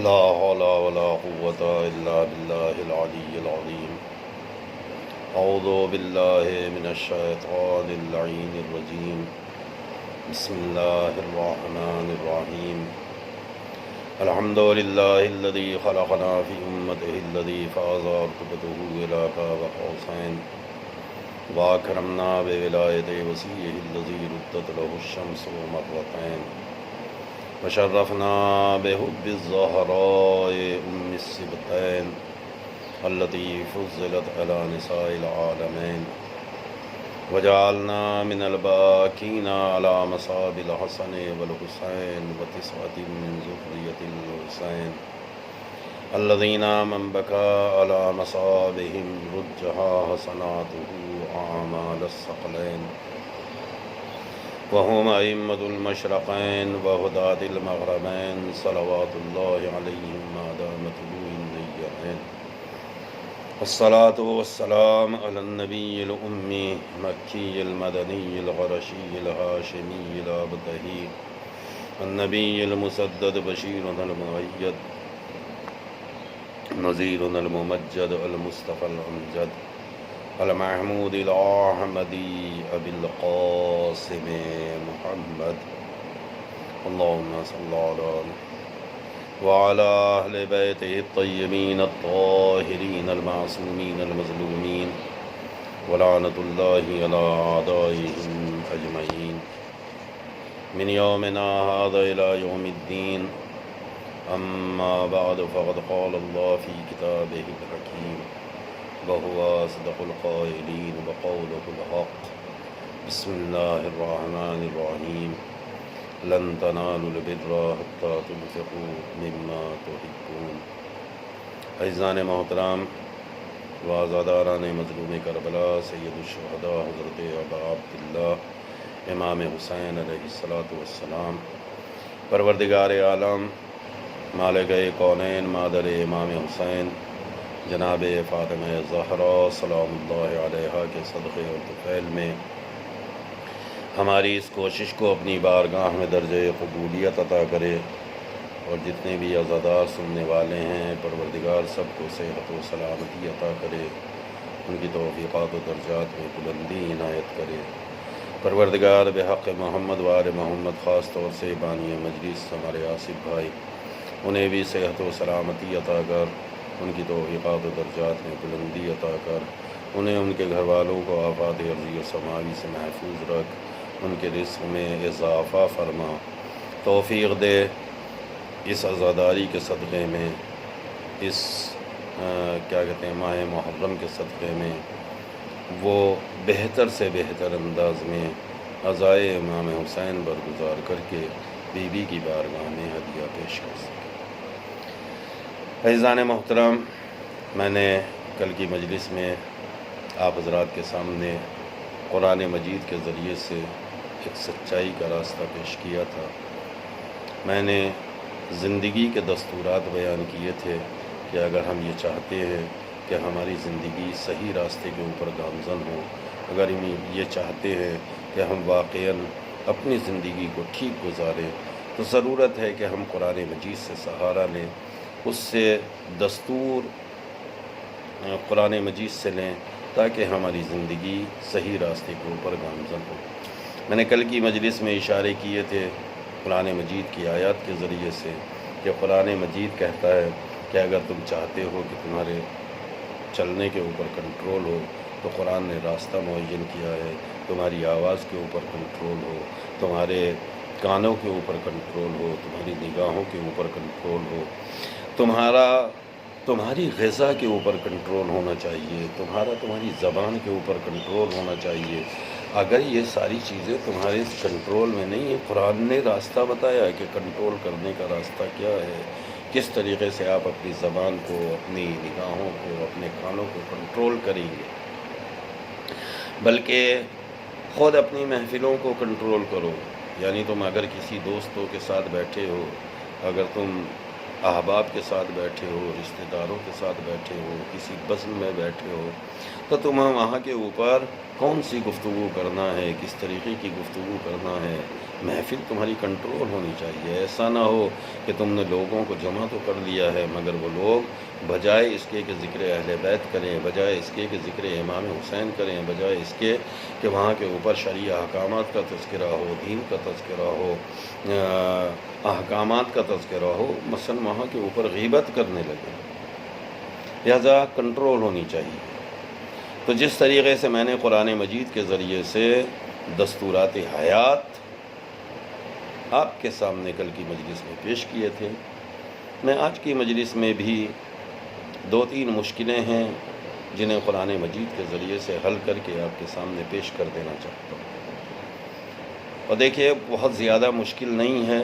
لا حول ولا قوة إلا بالله العلي العظيم. أعوذ بالله من الشيطان اللعين الرجيم. بسم الله الرحمن الرحيم. الحمد لله الذي خلقنا في أمته الذي فاز رتبته إلى قاب قوسين وأكرمنا بولاية وصيه الذي ردت له الشمس مرتين وشرفنا بحب الزهراء أم السبتين التي فضلت على نساء العالمين وجعلنا من الباكين على مصاب الحسن والحسين وتسعة من ذرية الحسين الذين من بكى على مصابهم رجها حسناته أعمال الثقلين وهم أئمة المشرقين وهداة المغربين صلوات الله عليهم ما دام طلوع النيرين. والصلاة والسلام على النبي الأمي مكي المدني القرشي الهاشمي الأبتهي النبي المسدد بشير المؤيد نذير الممجد المصطفى الأمجد المحمود الأحمدي أبي القاسم محمد. اللهم صل على وعلى أهل بيته الطيبين الطاهرين المعصومين المظلومين ولعنة الله على أعدائهم أجمعين من يومنا هذا إلى يوم الدين. أما بعد فقد قال الله في كتابه الحكيم وهو أصدق القائلين وقوله الحق. بسم الله الرحمن الرحيم. لن تنالوا البر حتى تنفقوا مما تحبون. عزیزان محترم و آزاداران مظلوم کربلا سید الشہداء حضرت ابا عبداللہ امام حسین علیہ السلام، پروردگار عالم مالک کونین مادر امام حسین جناب فاطمہ زہرا سلام اللہ علیہا کے صدقے اور طفیل میں ہماری اس کوشش کو اپنی بارگاہ میں درجہ قبولیت عطا کرے، اور جتنے بھی عزادار سننے والے ہیں پروردگار سب کو صحت و سلامتی عطا کرے، ان کی توفیقات و درجات میں بلندی عنایت کرے۔ پروردگار بحق محمد وآل محمد، خاص طور سے بانی مجلس ہمارے آصف بھائی، انہیں بھی صحت و سلامتی عطا کر، ان کی توفیقات و درجات میں بلندی عطا کر، انہیں ان کے گھر والوں کو آفات ارضی و سماوی سے محفوظ رکھ، ان کے رزق میں اضافہ فرما، توفیق دے اس عزاداری کے صدقے میں، اس ماہ محرم کے صدقے میں وہ بہتر سے بہتر انداز میں عزائے امام حسین برگزار کر کے بی بی کی بارگاہ میں ہدیہ پیش کر سکے۔ عزیزان محترم، میں نے کل کی مجلس میں آپ حضرات کے سامنے قرآن مجید کے ذریعے سے ایک سچائی کا راستہ پیش کیا تھا۔ میں نے زندگی کے دستورات بیان کیے تھے کہ اگر ہم یہ چاہتے ہیں کہ ہماری زندگی صحیح راستے کے اوپر گامزن ہو، اگر ہم یہ چاہتے ہیں کہ ہم واقعاً اپنی زندگی کو ٹھیک گزاریں، تو ضرورت ہے کہ ہم قرآن مجید سے سہارا لیں، اس سے دستور قرآن مجید سے لیں تاکہ ہماری زندگی صحیح راستے کے اوپر گامزن ہو۔ میں نے کل کی مجلس میں اشارے کیے تھے قرآن مجید کی آیات کے ذریعے سے کہ قرآن مجید کہتا ہے کہ اگر تم چاہتے ہو کہ تمہارے چلنے کے اوپر کنٹرول ہو تو قرآن نے راستہ معین کیا ہے، تمہاری آواز کے اوپر کنٹرول ہو، تمہارے کانوں کے اوپر کنٹرول ہو، تمہاری نگاہوں کے اوپر کنٹرول ہو، تمہاری غذا کے اوپر کنٹرول ہونا چاہیے، تمہاری زبان کے اوپر کنٹرول ہونا چاہیے۔ اگر یہ ساری چیزیں تمہارے کنٹرول میں نہیں ہیں، قرآن نے راستہ بتایا ہے کہ کنٹرول کرنے کا راستہ کیا ہے، کس طریقے سے آپ اپنی زبان کو، اپنی نگاہوں کو، اپنے کانوں کو کنٹرول کریں گے۔ بلکہ خود اپنی محفلوں کو کنٹرول کرو، یعنی تم اگر کسی دوستوں کے ساتھ بیٹھے ہو، اگر تم احباب کے ساتھ بیٹھے ہو، رشتہ داروں کے ساتھ بیٹھے ہو، کسی بزم میں بیٹھے ہو، تو تم وہاں کے اوپر کون سی گفتگو کرنا ہے، کس طریقے کی گفتگو کرنا ہے. محفل تمہاری کنٹرول ہونی چاہیے. ایسا نہ ہو کہ تم نے لوگوں کو جمع تو کر لیا ہے مگر وہ لوگ بجائے اس کے کہ ذکر اہل بیت کریں، بجائے اس کے کہ ذکر امام حسین کریں، بجائے اس کے کہ وہاں کے اوپر شرعی احکامات کا تذکرہ ہو، دین کا تذکرہ ہو، احکامات کا تذکرہ ہو، مثلا وہاں کے اوپر غیبت کرنے لگے. لہذا کنٹرول ہونی چاہیے. تو جس طریقے سے میں نے قرآن مجید کے ذریعے سے دستورات حیات آپ کے سامنے کل کی مجلس میں پیش کیے تھے، میں آج کی مجلس میں بھی 2-3 مشکلیں ہیں جنہیں قرآن مجید کے ذریعے سے حل کر کے آپ کے سامنے پیش کر دینا چاہتا ہوں. اور دیکھیے بہت زیادہ مشکل نہیں ہے،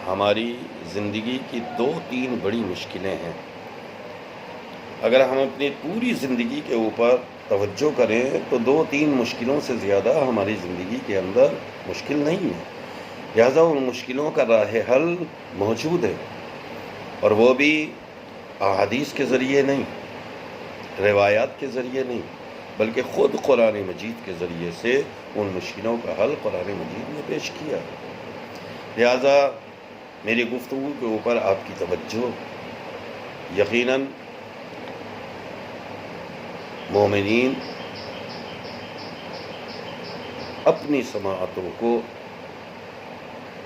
ہماری زندگی کی 2-3 بڑی مشکلیں ہیں. اگر ہم اپنی پوری زندگی کے اوپر توجہ کریں تو 2-3 مشکلوں سے زیادہ ہماری زندگی کے اندر مشکل نہیں ہے. لہذا ان مشکلوں کا راہ حل موجود ہے، اور وہ بھی احادیث کے ذریعے نہیں، روایات کے ذریعے نہیں، بلکہ خود قرآن مجید کے ذریعے سے ان مشکلوں کا حل قرآن مجید نے پیش کیا. لہذا میری گفتگو کے اوپر آپ کی توجہ یقیناً مومنین اپنی سماعتوں کو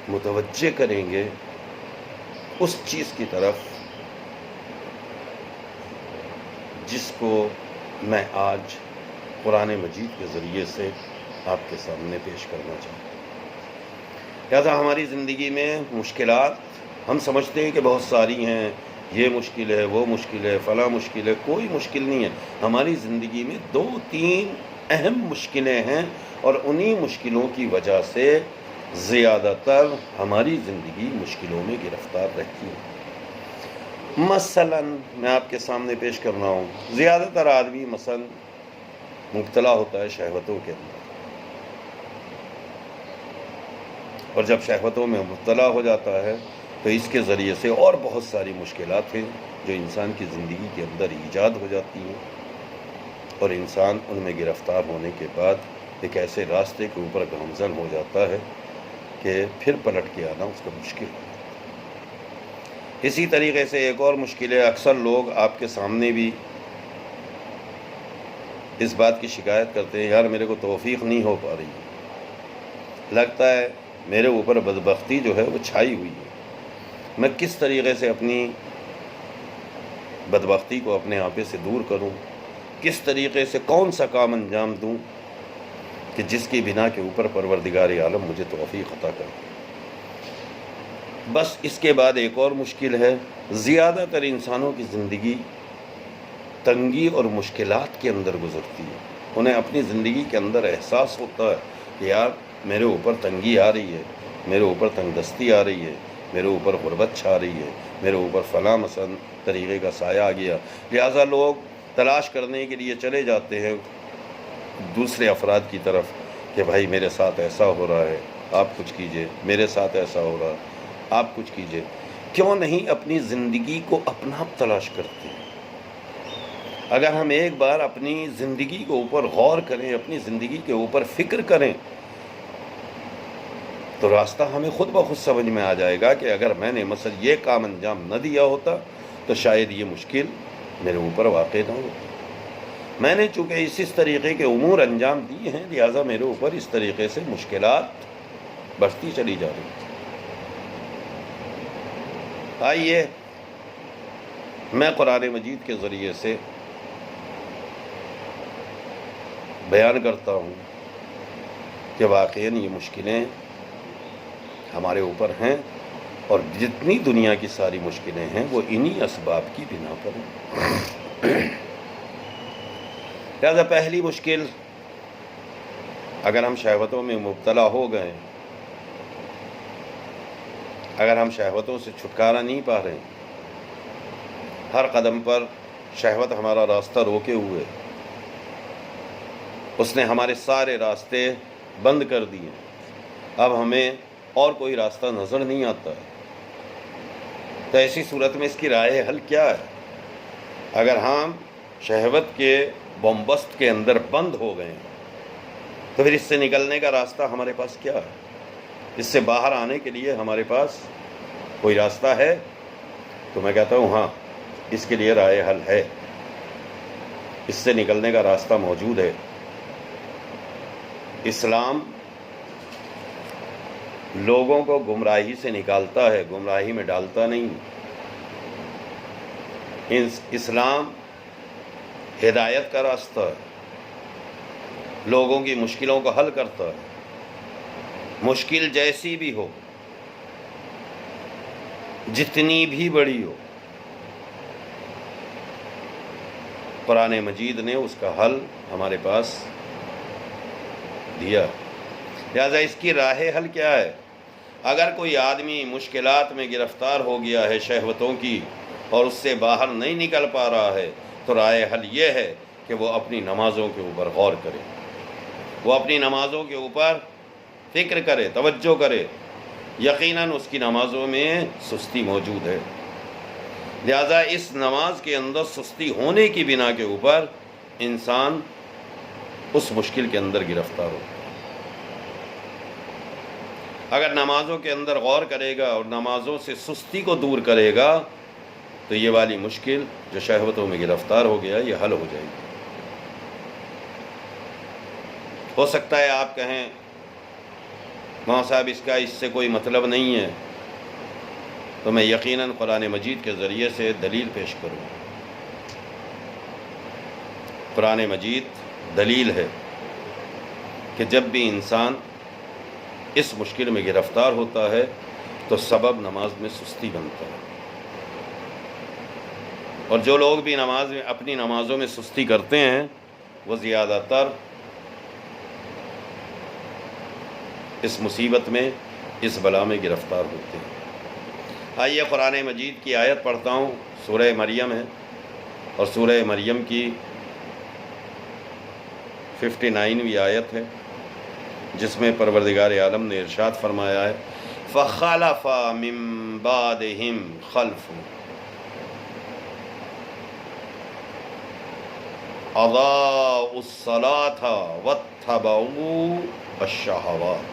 متوجہ کریں گے اس چیز کی طرف جس کو میں آج قرآن مجید کے ذریعے سے آپ کے سامنے پیش کرنا چاہتا ہوں. لہذا ہماری زندگی میں مشکلات ہم سمجھتے ہیں کہ بہت ساری ہیں، یہ مشکل ہے، وہ مشکل ہے، فلاں مشکل ہے. کوئی مشکل نہیں ہے. ہماری زندگی میں 2-3 اہم مشکلیں ہیں، اور انہی مشکلوں کی وجہ سے زیادہ تر ہماری زندگی مشکلوں میں گرفتار رہتی ہے. مثلا میں آپ کے سامنے پیش کر رہا ہوں، زیادہ تر آدمی مثلا مبتلا ہوتا ہے شہوتوں کے اندر، اور جب شہوتوں میں مبتلا ہو جاتا ہے تو اس کے ذریعے سے اور بہت ساری مشکلات ہیں جو انسان کی زندگی کے اندر ایجاد ہو جاتی ہیں، اور انسان ان میں گرفتار ہونے کے بعد ایک ایسے راستے کے اوپر گامزن ہو جاتا ہے کہ پھر پلٹ کے آنا اس کا مشکل ہے. اسی طریقے سے ایک اور مشکل ہے، اکثر لوگ آپ کے سامنے بھی اس بات کی شکایت کرتے ہیں، یار میرے کو توفیق نہیں ہو پا رہی ہے، لگتا ہے میرے اوپر بدبختی جو ہے وہ چھائی ہوئی ہے، میں کس طریقے سے اپنی بدبختی کو اپنے آپے سے دور کروں، کس طریقے سے کون سا کام انجام دوں کہ جس کی بنا کے اوپر پروردگار عالم مجھے توفیق عطا کرے. بس اس کے بعد ایک اور مشکل ہے، زیادہ تر انسانوں کی زندگی تنگی اور مشکلات کے اندر گزرتی ہے. انہیں اپنی زندگی کے اندر احساس ہوتا ہے کہ یار میرے اوپر تنگی آ رہی ہے، میرے اوپر تنگ دستی آ رہی ہے، میرے اوپر غربت چھا رہی ہے، میرے اوپر فلاں مثلا طریقے کا سایہ آ گیا. لہٰذا لوگ تلاش کرنے کے لیے چلے جاتے ہیں دوسرے افراد کی طرف کہ بھائی میرے ساتھ ایسا ہو رہا ہے، آپ کچھ کیجئے، میرے ساتھ ایسا ہو رہا ہے، آپ کچھ کیجئے. کیوں نہیں اپنی زندگی کو اپنا آپ تلاش کرتے ہیں؟ اگر ہم ایک بار اپنی زندگی کے اوپر غور کریں، اپنی زندگی کے اوپر فکر کریں، تو راستہ ہمیں خود بخود سمجھ میں آ جائے گا کہ اگر میں نے مثلا یہ کام انجام نہ دیا ہوتا تو شاید یہ مشکل میرے اوپر واقع نہ ہوتی. میں نے چونکہ اس طریقے کے امور انجام دیے ہیں، لہٰذا میرے اوپر اس طریقے سے مشکلات بڑھتی چلی جا رہی. آئیے میں قرآن مجید کے ذریعے سے بیان کرتا ہوں کہ واقعاً یہ مشکلیں ہمارے اوپر ہیں، اور جتنی دنیا کی ساری مشکلیں ہیں وہ انہی اسباب کی بنا پر ہیں. لہذا پہلی مشکل، اگر ہم شہوتوں میں مبتلا ہو گئے، اگر ہم شہوتوں سے چھٹکارا نہیں پا رہے، ہر قدم پر شہوت ہمارا راستہ روکے ہوئے، اس نے ہمارے سارے راستے بند کر دیے، اب ہمیں اور کوئی راستہ نظر نہیں آتا ہے، تو ایسی صورت میں اس کی راہ حل کیا ہے؟ اگر ہم شہوت کے بمبست کے اندر بند ہو گئے تو پھر اس سے نکلنے کا راستہ ہمارے پاس کیا ہے؟ اس سے باہر آنے کے لیے ہمارے پاس کوئی راستہ ہے؟ تو میں کہتا ہوں ہاں، اس کے لیے رائے حل ہے، اس سے نکلنے کا راستہ موجود ہے۔ اسلام لوگوں کو گمراہی سے نکالتا ہے، گمراہی میں ڈالتا نہیں۔ اسلام ہدایت کا راستہ ہے، لوگوں کی مشکلوں کو حل کرتا ہے، مشکل جیسی بھی ہو، جتنی بھی بڑی ہو، قرآن مجید نے اس کا حل ہمارے پاس دیا۔ لہذا اس کی راہ حل کیا ہے؟ اگر کوئی آدمی مشکلات میں گرفتار ہو گیا ہے شہوتوں کی اور اس سے باہر نہیں نکل پا رہا ہے، تو راہ حل یہ ہے کہ وہ اپنی نمازوں کے اوپر غور کرے، وہ اپنی نمازوں کے اوپر فکر کرے، توجہ کرے۔ یقیناً اس کی نمازوں میں سستی موجود ہے، لہذا اس نماز کے اندر سستی ہونے کی بنا کے اوپر انسان اس مشکل کے اندر گرفتار ہو۔ اگر نمازوں کے اندر غور کرے گا اور نمازوں سے سستی کو دور کرے گا تو یہ والی مشکل جو شہوتوں میں گرفتار ہو گیا یہ حل ہو جائے گی۔ ہو سکتا ہے آپ کہیں ماں صاحب اس سے کوئی مطلب نہیں ہے، تو میں یقیناً قرآن مجید کے ذریعے سے دلیل پیش کروں۔ قرآن مجید دلیل ہے کہ جب بھی انسان اس مشکل میں گرفتار ہوتا ہے تو سبب نماز میں سستی بنتا ہے، اور جو لوگ بھی اپنی نمازوں میں سستی کرتے ہیں وہ زیادہ تر اس مصیبت میں، اس بلا میں گرفتار ہوتے ہیں۔ آئیے قرآن مجید کی آیت پڑھتا ہوں، سورہ مریم ہے، اور سورہ مریم کی 59ویں آیت ہے، جس میں پروردگار عالم نے ارشاد فرمایا ہے فَخَلَفَ مِن بَعْدِهِمْ خَلْفٌ أَضَاعُوا الصَّلَاةَ وَاتَّبَعُوا الشَّهَوَاتِ۔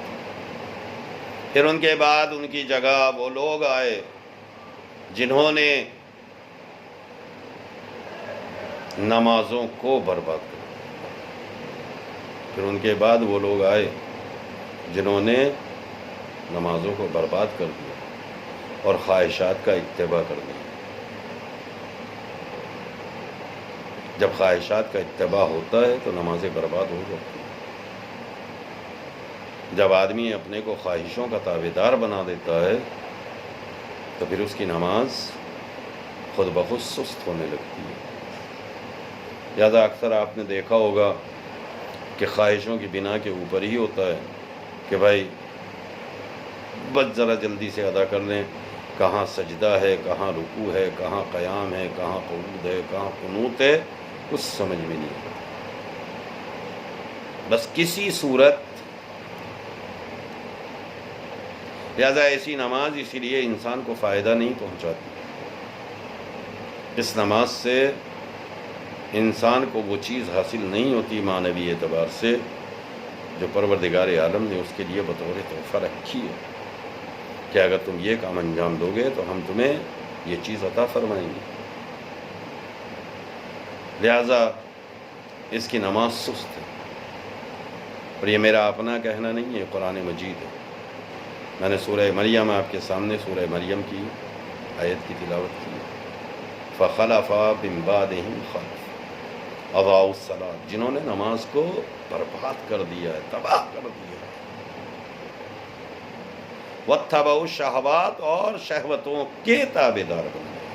پھر ان کے بعد ان کی جگہ وہ لوگ آئے جنہوں نے نمازوں کو برباد کر دیا۔ پھر ان کے بعد وہ لوگ آئے جنہوں نے نمازوں کو برباد کر دیا اور خواہشات کا اتباع کر دیا۔ جب خواہشات کا اتباع ہوتا ہے تو نمازیں برباد ہو جاتی ہیں۔ جب آدمی اپنے کو خواہشوں کا تابعدار بنا دیتا ہے تو پھر اس کی نماز خود بخود سست ہونے لگتی ہے۔ لہذا اکثر آپ نے دیکھا ہوگا کہ خواہشوں کی بنا کے اوپر ہی ہوتا ہے کہ بھائی بس ذرا جلدی سے ادا کر لیں، کہاں سجدہ ہے، کہاں رکوع ہے، کہاں قیام ہے، کہاں قعود ہے، کہاں قنوت ہے، کچھ سمجھ میں نہیں آتا۔ بس کسی صورت، لہذا ایسی نماز اسی لیے انسان کو فائدہ نہیں پہنچاتی۔ اس نماز سے انسان کو وہ چیز حاصل نہیں ہوتی معنوی اعتبار سے جو پروردگار عالم نے اس کے لیے بطور تحفہ رکھی ہے کہ اگر تم یہ کام انجام دو گے تو ہم تمہیں یہ چیز عطا فرمائیں گے۔ لہذا اس کی نماز سست ہے، اور یہ میرا اپنا کہنا نہیں ہے، قرآن مجید ہے۔ میں نے سورہ مریم آپ کے سامنے سورہ مریم کی آیت کی تلاوت کی۔ فَخَلَفَ مِن بَعْدِهِمْ خَلْفٌ أَضَاعُوا الصَّلَاةَ، جنہوں نے نماز کو برباد کر دیا ہے، تباہ کر دیا ہے۔ وَاتَّبَعُوا الشَّهَوَاتِ، اور شہوتوں کے تابعدار بن گئے۔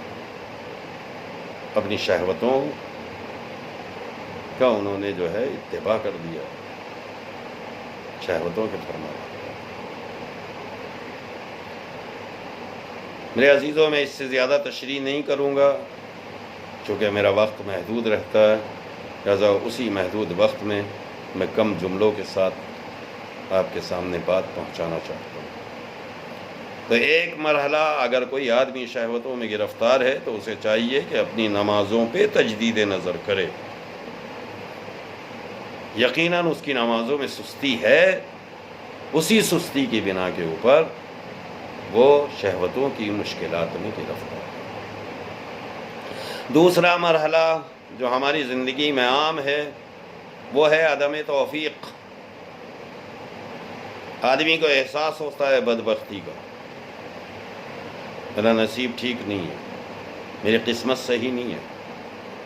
اپنی شہوتوں کا انہوں نے جو ہے اتباع کر دیا، شہوتوں کے فرمان۔ میرے عزیزوں، میں اس سے زیادہ تشریح نہیں کروں گا چونکہ میرا وقت محدود رہتا ہے، لہذا اسی محدود وقت میں کم جملوں کے ساتھ آپ کے سامنے بات پہنچانا چاہتا ہوں۔ تو ایک مرحلہ اگر کوئی آدمی شہوتوں میں گرفتار ہے تو اسے چاہیے کہ اپنی نمازوں پہ تجدید نظر کرے۔ یقیناً اس کی نمازوں میں سستی ہے، اسی سستی کی بنا کے اوپر وہ شہوتوں کی مشکلات میں گرفتار ہے۔ دوسرا مرحلہ جو ہماری زندگی میں عام ہے وہ ہے عدم توفیق۔ آدمی کو احساس ہوتا ہے بدبختی کا، میرا نصیب ٹھیک نہیں ہے، میری قسمت صحیح نہیں ہے،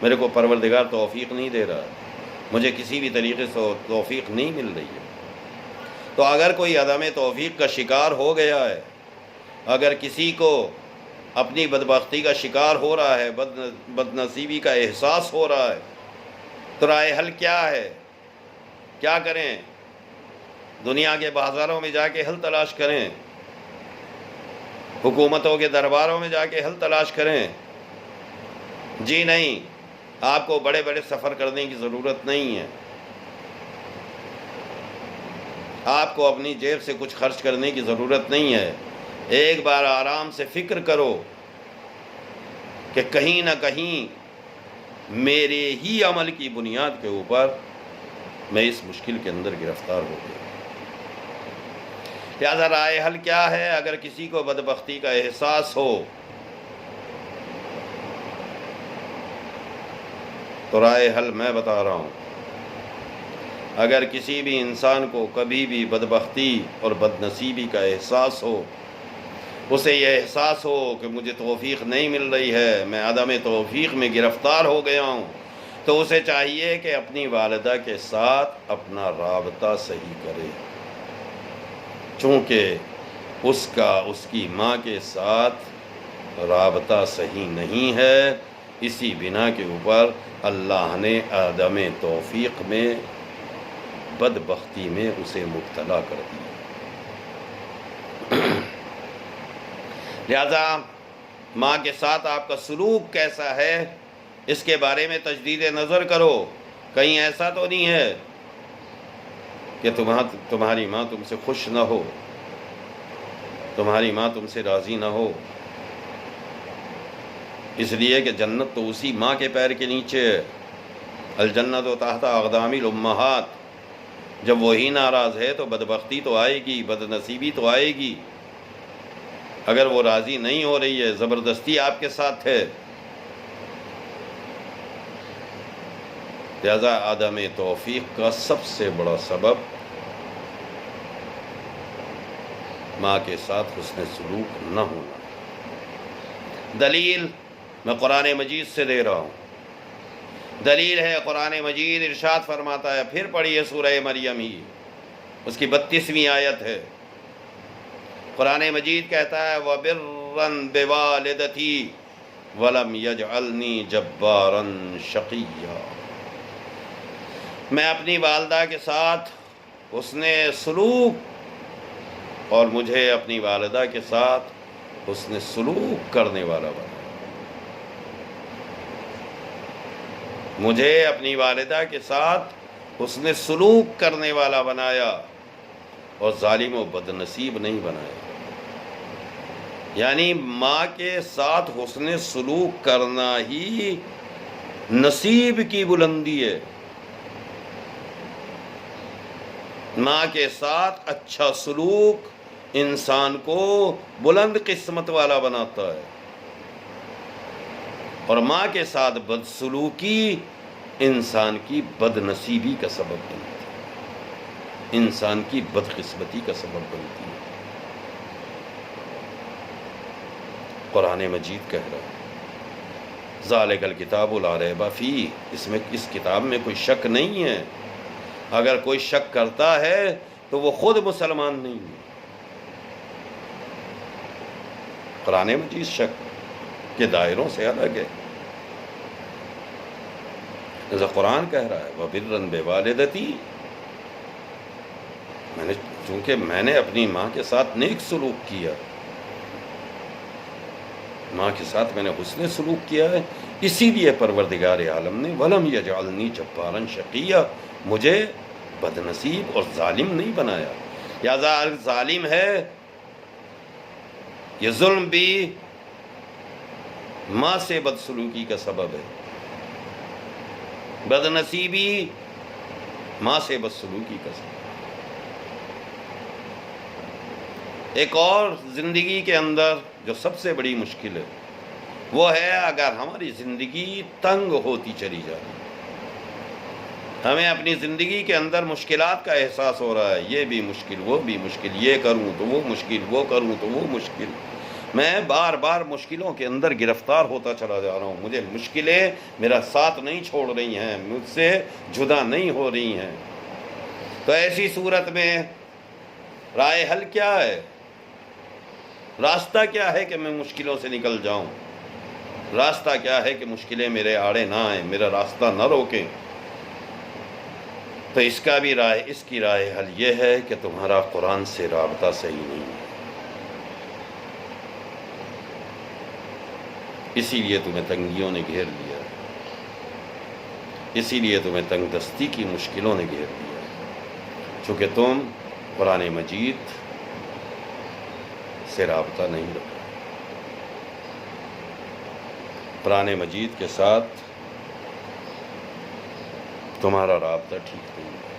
میرے کو پروردگار توفیق نہیں دے رہا، مجھے کسی بھی طریقے سے توفیق نہیں مل رہی ہے۔ تو اگر کوئی عدم توفیق کا شکار ہو گیا ہے، اگر کسی کو اپنی بدبختی کا شکار ہو رہا ہے، بد نصیبی کا احساس ہو رہا ہے، تو رائے حل کیا ہے؟ کیا کریں؟ دنیا کے بازاروں میں جا کے حل تلاش کریں، حکومتوں کے درباروں میں جا کے حل تلاش کریں؟ جی نہیں، آپ کو بڑے بڑے سفر کرنے کی ضرورت نہیں ہے، آپ کو اپنی جیب سے کچھ خرچ کرنے کی ضرورت نہیں ہے۔ ایک بار آرام سے فکر کرو کہ کہیں نہ کہیں میرے ہی عمل کی بنیاد کے اوپر میں اس مشکل کے اندر گرفتار ہو گیا۔ لہذا رائے حل کیا ہے؟ اگر کسی کو بدبختی کا احساس ہو تو رائے حل میں بتا رہا ہوں۔ اگر کسی بھی انسان کو کبھی بھی بدبختی اور بد نصیبی کا احساس ہو، اسے یہ احساس ہو کہ مجھے توفیق نہیں مل رہی ہے، میں عدم توفیق میں گرفتار ہو گیا ہوں، تو اسے چاہیے کہ اپنی والدہ کے ساتھ اپنا رابطہ صحیح کرے، چونکہ اس کی ماں کے ساتھ رابطہ صحیح نہیں ہے، اسی بنا کے اوپر اللہ نے عدم توفیق میں، بدبختی میں اسے مبتلا کر دیا۔ لہذا ماں کے ساتھ آپ کا سلوک کیسا ہے، اس کے بارے میں تجدید نظر کرو۔ کہیں ایسا تو نہیں ہے کہ تمہاری ماں تم سے خوش نہ ہو، تمہاری ماں تم سے راضی نہ ہو، اس لیے کہ جنت تو اسی ماں کے پیر کے نیچے ہے۔ الجنت و تحت اقدام الامہات۔ جب وہی ناراض ہے تو بدبختی تو آئے گی، بد نصیبی تو آئے گی۔ اگر وہ راضی نہیں ہو رہی ہے، زبردستی آپ کے ساتھ ہے، لہذا عدم توفیق کا سب سے بڑا سبب ماں کے ساتھ حسن سلوک نہ ہونا۔ دلیل میں قرآن مجید سے دے رہا ہوں، دلیل ہے قرآن مجید ارشاد فرماتا ہے، پھر پڑھیے سورہ مریم ہی، اس کی 32ویں آیت ہے۔ قرآن مجید کہتا ہے وَبِرًّا بِوَالِدَتِي وَلَمْ يَجْعَلْنِي جَبَّارًا شَقِيًّا۔ میں اپنی والدہ کے ساتھ حسن سلوک، اور مجھے اپنی والدہ کے ساتھ حسن سلوک کرنے والا بنا، مجھے اپنی والدہ کے ساتھ حسن سلوک کرنے والا بنایا، اور ظالم و بد نصیب نہیں بنایا۔ یعنی ماں کے ساتھ حسن سلوک کرنا ہی نصیب کی بلندی ہے۔ ماں کے ساتھ اچھا سلوک انسان کو بلند قسمت والا بناتا ہے، اور ماں کے ساتھ بدسلوکی انسان کی بد نصیبی کا سبب بنتی ہے، انسان کی بدقسمتی کا سبب بنتی ہے۔ قرآن مجید کہہ رہا ہے ذالک الکتاب لا ریب فیہ، اس کتاب میں کوئی شک نہیں ہے۔ اگر کوئی شک کرتا ہے تو وہ خود مسلمان نہیں ہے۔ قرآن مجید شک کے دائروں سے الگ ہے۔ جیسا قرآن کہہ رہا ہے وَبِرًّا بِوَالِدَتِي، چونکہ میں نے اپنی ماں کے ساتھ نیک سلوک کیا، ماں کے ساتھ میں نے حسن سلوک کیا ہے، اسی لیے پروردگار عالم نے وَلَمْ يَجْعَلْنِي جَبَّارًا شَقِيًّا، مجھے بد نصیب اور ظالم نہیں بنایا۔ لہذا ظالم ہے، یہ ظلم بھی ماں سے بدسلوکی کا سبب ہے، بد نصیبی ماں سے بدسلوکی کا سبب۔ ایک اور زندگی کے اندر جو سب سے بڑی مشکل ہے وہ ہے اگر ہماری زندگی تنگ ہوتی چلی جائے، ہمیں اپنی زندگی کے اندر مشکلات کا احساس ہو رہا ہے، یہ بھی مشکل وہ بھی مشکل، یہ کروں تو وہ مشکل، وہ کروں تو وہ مشکل، میں بار بار مشکلوں کے اندر گرفتار ہوتا چلا جا رہا ہوں، مجھے مشکلیں میرا ساتھ نہیں چھوڑ رہی ہیں، مجھ سے جدا نہیں ہو رہی ہیں۔ تو ایسی صورت میں رائے حل کیا ہے؟ راستہ کیا ہے کہ میں مشکلوں سے نکل جاؤں؟ راستہ کیا ہے کہ مشکلیں میرے آڑے نہ آئیں، میرا راستہ نہ روکیں؟ تو اس کی رائے حل یہ ہے کہ تمہارا قرآن سے رابطہ صحیح نہیں ہے، اسی لیے تمہیں تنگیوں نے گھیر لیا، اسی لیے تمہیں تنگ دستی کی مشکلوں نے گھیر لیا، چونکہ تم قرآن مجید سے رابطہ نہیں رکھتے، قرآن مجید کے ساتھ تمہارا رابطہ ٹھیک نہیں ہے۔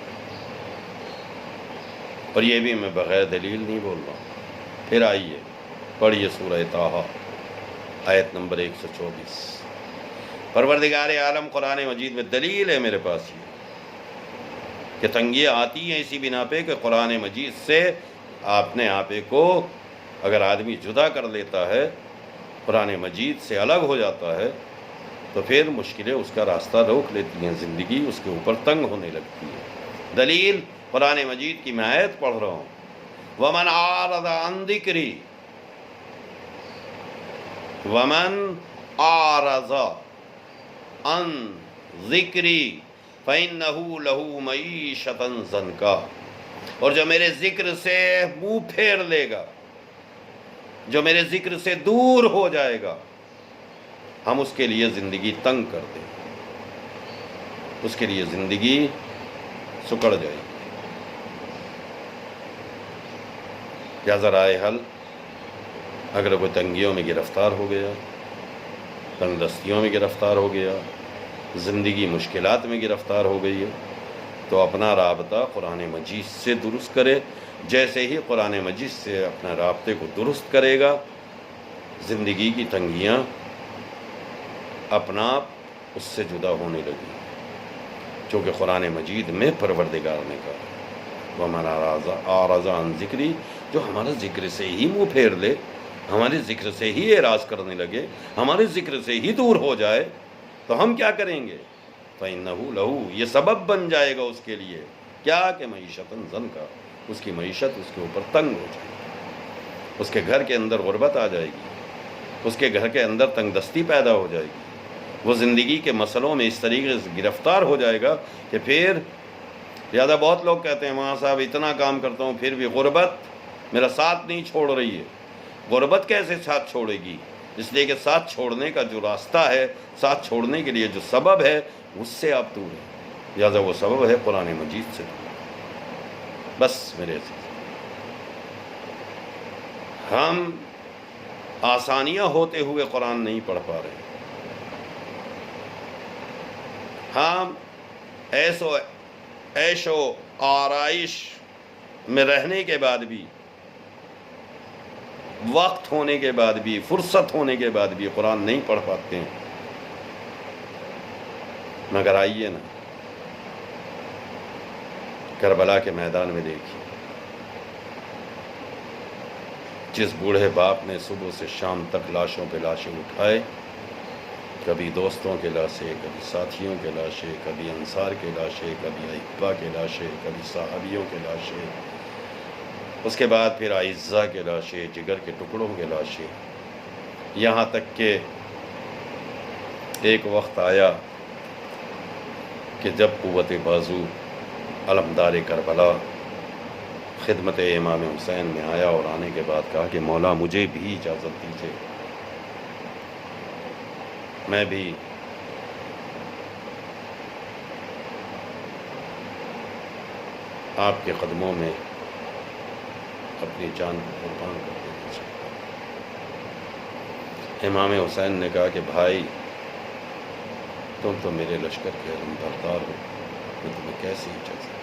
اور یہ بھی میں بغیر دلیل نہیں بول رہا ہوں۔ پھر آئیے پڑھیے سورہ طٰہٰ آیت نمبر 124۔ پروردگار عالم قرآن مجید میں دلیل ہے میرے پاس یہ کہ تنگیاں آتی ہیں اسی بنا پہ کہ قرآن مجید سے اپنے آپے کو اگر آدمی جدا کر لیتا ہے، قرآن مجید سے الگ ہو جاتا ہے، تو پھر مشکلیں اس کا راستہ روک لیتی ہیں، زندگی اس کے اوپر تنگ ہونے لگتی ہے۔ دلیل قرآن مجید کی میں آیت پڑھ رہا ہوں، وَمَنْ أَعْرَضَ عَنْ ذِكْرِي وَمَنْ أَعْرَضَ عَنْ ذِكْرِي فَإِنَّهُ لَهُ مَعِيشَةً ضَنْكًا، اور جو میرے ذکر سے منہ پھیر لے گا، جو میرے ذکر سے دور ہو جائے گا، ہم اس کے لیے زندگی تنگ کر دیں گے، اس کے لیے زندگی سکڑ جائے گی۔ لہذا رائے حل، اگر کوئی تنگیوں میں گرفتار ہو گیا، تنگ دستیوں میں گرفتار ہو گیا، زندگی مشکلات میں گرفتار ہو گئی ہے، تو اپنا رابطہ قرآن مجید سے درست کرے۔ جیسے ہی قرآن مجید سے اپنا رابطے کو درست کرے گا، زندگی کی تنگیاں اپنا آپ اس سے جدا ہونے لگی، چونکہ قرآن مجید میں پروردگار نے کہا وَمَنْ أَعْرَضَ عَنْ ذِكْرِي، جو ہمارا ذکر سے ہی منہ پھیر لے، ہمارے ذکر سے ہی اعراض کرنے لگے، ہمارے ذکر سے ہی دور ہو جائے، تو ہم کیا کریں گے؟ فَإِنَّهُ لَهُ، یہ سبب بن جائے گا اس کے لیے کیا کہ معیشتاً ضنکا، اس کی معیشت اس کے اوپر تنگ ہو جائے گی، اس کے گھر کے اندر غربت آ جائے گی، اس کے گھر کے اندر تنگ دستی پیدا ہو جائے گی، وہ زندگی کے مسئلوں میں اس طریقے سے گرفتار ہو جائے گا کہ پھر زیادہ بہت لوگ کہتے ہیں وہاں صاحب اتنا کام کرتا ہوں پھر بھی غربت میرا ساتھ نہیں چھوڑ رہی ہے۔ غربت کیسے ساتھ چھوڑے گی؟ اس لیے کہ ساتھ چھوڑنے کا جو راستہ ہے، ساتھ چھوڑنے کے لیے جو سبب ہے، اس سے آپ دور ہیں، لہٰذا وہ سبب ہے قرآن مجید سے دور۔ بس میرے عزیز، ہم آسانیاں ہوتے ہوئے قرآن نہیں پڑھ پا رہے، ہم عیش و آرائش میں رہنے کے بعد بھی، وقت ہونے کے بعد بھی، فرصت ہونے کے بعد بھی قرآن نہیں پڑھ پاتے ہیں۔ مگر آئیے نا کربلا کے میدان میں دیکھیے، جس بوڑھے باپ نے صبح سے شام تک لاشوں پہ لاشیں اٹھائے، کبھی دوستوں کے لاشیں، کبھی ساتھیوں کے لاشیں، کبھی انصار کے لاشیں، کبھی احبا کے لاشیں، کبھی صحابیوں کے لاشیں، اس کے بعد پھر اعزاء کے لاشیں، جگر کے ٹکڑوں کے لاشیں، یہاں تک کہ ایک وقت آیا کہ جب قوت بازو علمدار کربلا خدمت امام حسین میں آیا اور آنے کے بعد کہا کہ مولا مجھے بھی اجازت دیجیے، میں بھی آپ کے قدموں میں اپنی جان کو قربان کر دینا چاہتا ہوں۔ امام حسین نے کہا کہ بھائی تم تو میرے لشکر کے علم بردار ہو، میں تمہیں کیسی اجازت؟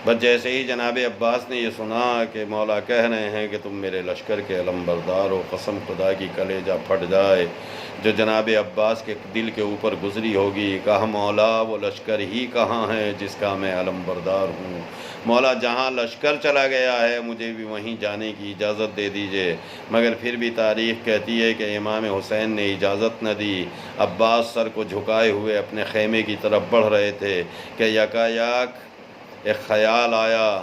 بس جیسے ہی جناب عباس نے یہ سنا کہ مولا کہہ رہے ہیں کہ تم میرے لشکر کے علمبردار ہو، قسم خدا کی کلیجہ پھٹ جائے جو جناب عباس کے دل کے اوپر گزری ہوگی۔ کہا مولا وہ لشکر ہی کہاں ہے جس کا میں علمبردار ہوں؟ مولا جہاں لشکر چلا گیا ہے مجھے بھی وہیں جانے کی اجازت دے دیجئے۔ مگر پھر بھی تاریخ کہتی ہے کہ امام حسین نے اجازت نہ دی۔ عباس سر کو جھکائے ہوئے اپنے خیمے کی طرف بڑھ رہے تھے کہ یکایک ایک خیال آیا،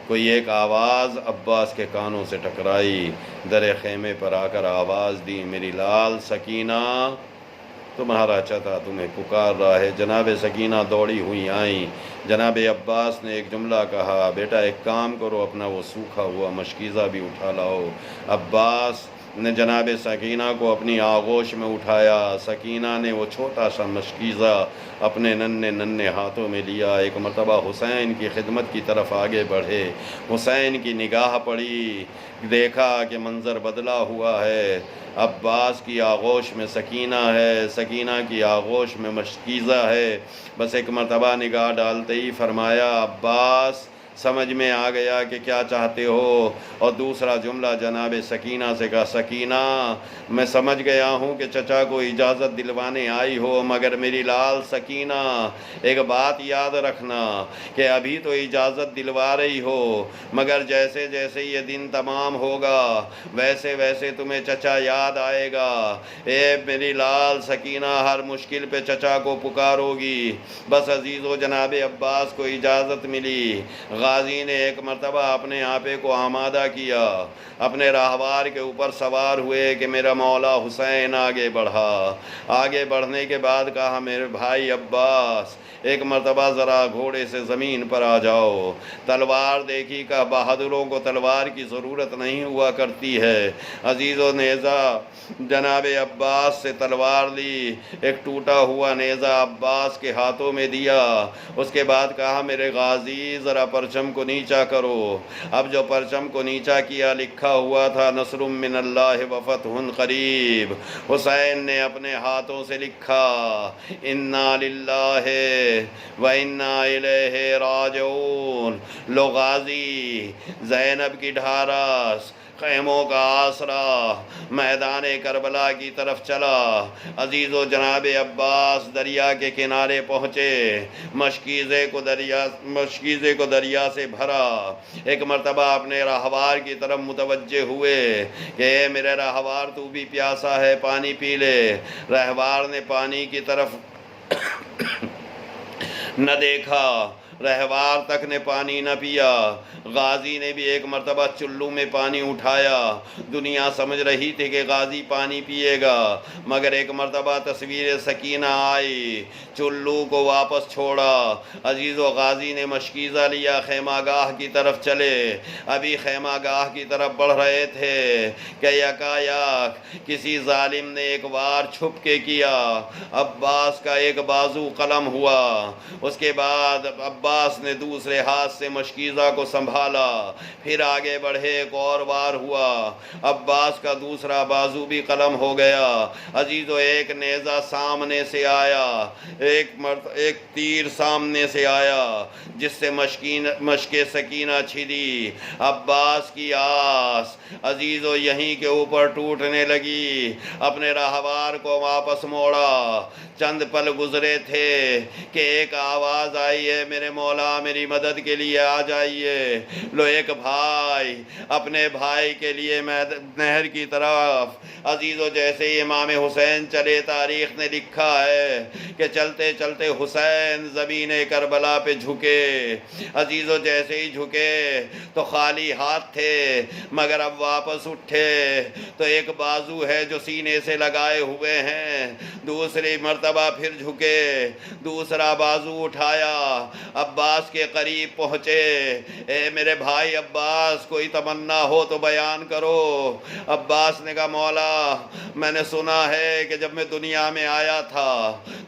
کوئی ایک آواز عباس کے کانوں سے ٹکرائی۔ در خیمے پر آ کر آواز دی، میری لال سکینہ تمہارا چچا تمہیں پکار رہا ہے۔ جناب سکینہ دوڑی ہوئی آئیں۔ جناب عباس نے ایک جملہ کہا، بیٹا ایک کام کرو، اپنا وہ سوکھا ہوا مشکیزہ بھی اٹھا لاؤ۔ عباس نے جناب سکینہ کو اپنی آغوش میں اٹھایا۔ سکینہ نے وہ چھوٹا سا مشکیزہ اپنے ننھے ہاتھوں میں لیا۔ ایک مرتبہ حسین کی خدمت کی طرف آگے بڑھے۔ حسین کی نگاہ پڑی، دیکھا کہ منظر بدلا ہوا ہے۔ عباس کی آغوش میں سکینہ ہے، سکینہ کی آغوش میں مشکیزہ ہے۔ بس ایک مرتبہ نگاہ ڈالتے ہی فرمایا، عباس سمجھ میں آ گیا کہ کیا چاہتے ہو۔ اور دوسرا جملہ جناب سکینہ سے کہا، سکینہ میں سمجھ گیا ہوں کہ چچا کو اجازت دلوانے آئی ہو، مگر میری لال سکینہ ایک بات یاد رکھنا کہ ابھی تو اجازت دلوا رہی ہو، مگر جیسے جیسے یہ دن تمام ہوگا ویسے ویسے تمہیں چچا یاد آئے گا۔ اے میری لال سکینہ ہر مشکل پہ چچا کو پکارو گی۔ بس عزیزو جناب عباس کو اجازت ملی۔ غازی نے ایک مرتبہ اپنے آپے کو آمادہ کیا، اپنے راہوار کے اوپر سوار ہوئے کہ میرا مولا حسین آگے بڑھا۔ آگے بڑھنے کے بعد کہا، میرے بھائی عباس ایک مرتبہ ذرا گھوڑے سے زمین پر آ جاؤ۔ تلوار دیکھی کہ بہادروں کو تلوار کی ضرورت نہیں ہوا کرتی ہے۔ عزیز و نیزہ جناب عباس سے تلوار لی، ایک ٹوٹا ہوا نیزہ عباس کے ہاتھوں میں دیا۔ اس کے بعد کہا، میرے غازی ذرا پرچم کو نیچا کرو۔ اب جو پرچم کو نیچا کیا لکھا ہوا تھا، نصر من اللہ و فتح قریب۔ حسین نے اپنے ہاتھوں سے لکھا، انا للہ و انا الیہ راجعون۔ لو غازی زینب کی ڈھارس، خیموں کا آسرا میدان کربلا کی طرف چلا۔ عزیز و جناب عباس دریا کے کنارے پہنچے، مشکیزے کو دریا سے بھرا۔ ایک مرتبہ اپنے راہوار کی طرف متوجہ ہوئے کہ اے میرے راہوار تو بھی پیاسا ہے، پانی پی لے۔ راہوار نے پانی کی طرف نہ دیکھا، رہوار تک نے پانی نہ پیا۔ غازی نے بھی ایک مرتبہ چلو میں پانی اٹھایا۔ دنیا سمجھ رہی تھی کہ غازی پانی پیے گا، مگر ایک مرتبہ تصویر سکینہ آئی، چلو کو واپس چھوڑا۔ عزیز و غازی نے مشکیزہ لیا، خیمہ گاہ کی طرف چلے۔ ابھی خیمہ گاہ کی طرف بڑھ رہے تھے کہ یکایک کسی ظالم نے ایک وار چھپ کے کیا۔ عباس کا ایک بازو قلم ہوا۔ اس کے بعد عباس نے دوسرے ہاتھ سے مشکیزہ کو سنبھالا، پھر آگے بڑھے، ایک اور وار ہوا، عباس کا دوسرا بازو بھی قلم ہو گیا۔ عزیزو ایک نیزہ سامنے سے آیا، ایک تیر سامنے سے آیا جس سے مشک سکینہ چھدی۔ عباس کی آس عزیزو یہیں کے اوپر ٹوٹنے لگی۔ اپنے راہوار کو واپس موڑا، چند پل گزرے تھے کہ ایک آواز آئی ہے، میرے مولا میری مدد کے لیے آ جائیے۔ لو ایک بھائی اپنے بھائی کے لیے نہر کی طرف۔ عزیزو جیسے ہی امام حسین چلے، تاریخ نے لکھا ہے کہ چلتے چلتے حسین زمین کربلا پہ جھکے۔ عزیزو جیسے ہی جھکے تو خالی ہاتھ تھے، مگر اب واپس اٹھے تو ایک بازو ہے جو سینے سے لگائے ہوئے ہیں۔ دوسری مرتبہ پھر جھکے، دوسرا بازو اٹھایا۔ عباس کے قریب پہنچے، اے میرے بھائی عباس کوئی تمنا ہو تو بیان کرو۔ عباس نے کہا مولا میں نے سنا ہے کہ جب میں دنیا میں آیا تھا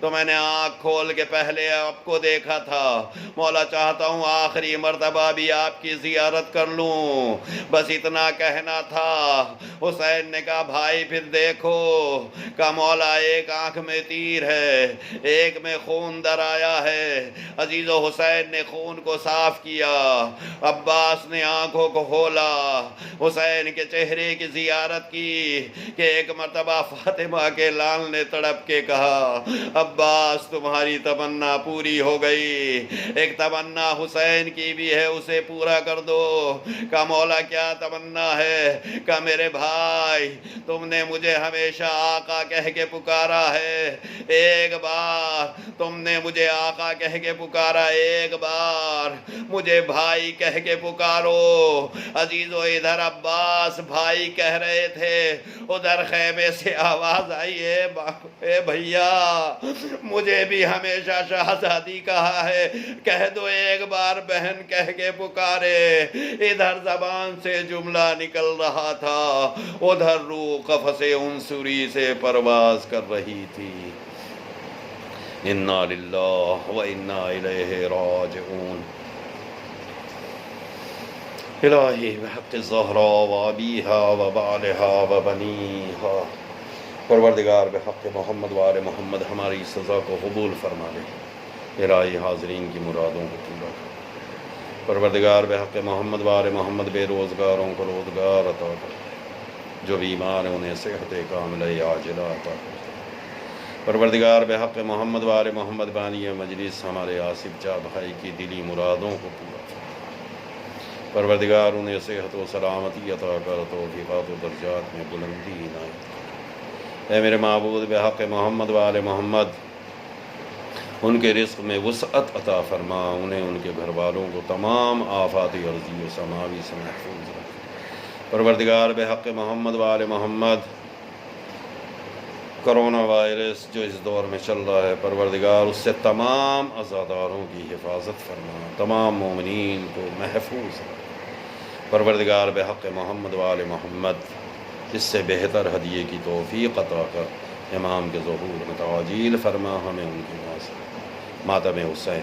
تو میں نے آنکھ کھول کے پہلے آپ کو دیکھا تھا، مولا چاہتا ہوں آخری مرتبہ بھی آپ کی زیارت کر لوں، بس اتنا کہنا تھا۔ حسین نے کہا بھائی پھر دیکھو، کہا مولا ایک آنکھ میں تیر ہے، ایک میں خون در آیا ہے۔ عزیز و حسین نے خون کو صاف کیا، عباس نے آنکھوں کو کھولا، حسین کے چہرے کی زیارت کی کہ ایک مرتبہ فاطمہ کے لال نے تڑپ کے کہا عباس تمہاری تمنا پوری ہو گئی، ایک تمنا حسین کی بھی ہے اسے پورا کر دو۔ کہا مولا کیا تمنا ہے؟ کہا میرے بھائی تم نے مجھے ہمیشہ آقا کہہ کے پکارا ہے، ایک بار تم نے مجھے آقا کہہ کے پکارا، ایک بار مجھے بھائی کہہ کے پکارو۔ عزیزو ادھر عباس بھائی کہہ رہے تھے، ادھر خیمے سے آواز آئی اے بھیا مجھے بھی ہمیشہ شہزادی کہا ہے، کہہ دو ایک بار بہن کہہ کے پکارے۔ ادھر زبان سے جملہ نکل رہا تھا، ادھر روح قفس عنصری سے پرواز کر رہی تھی۔ انا للہ و انا الیہ راجعون۔ الہی بحق الزہراء و ابیہا و بالہا و بنیہا، پروردگار بحق محمد و آل محمد ہماری سزا کو قبول فرما لے، الہی حاضرین کی مرادوں کو پورا کر، پروردگار بحق محمد و آل محمد بے روزگاروں کو روزگار عطا کر، جو بیمار ہیں انہیں صحت کاملہ عاجلہ عطا کر، پروردگار بحق محمد و آل محمد بانی مجلس ہمارے آصف جاں بھائی کی دلی مرادوں کو پورا کر، پروردگار انہیں صحت و سلامتی عطا کر، توفیقات و درجات میں بلندی عنایت کر۔ اے میرے معبود بحق محمد و آل محمد ان کے رزق میں وسعت عطا فرما، انہیں ان کے گھر والوں کو تمام آفات ارضی و سماوی سے محفوظ رکھ، پروردگار بحق محمد و آل محمد کرونا وائرس جو اس دور میں چل رہا ہے پروردگار اس سے تمام عزاداروں کی حفاظت فرما، تمام مومنین کو محفوظ رکھ، پروردگار بحق محمد و آل محمد اس سے بہتر ہدیے کی توفیق عطا کر، امام کے ظہور میں تعجیل فرما، ہمیں ان کی ماتم حسین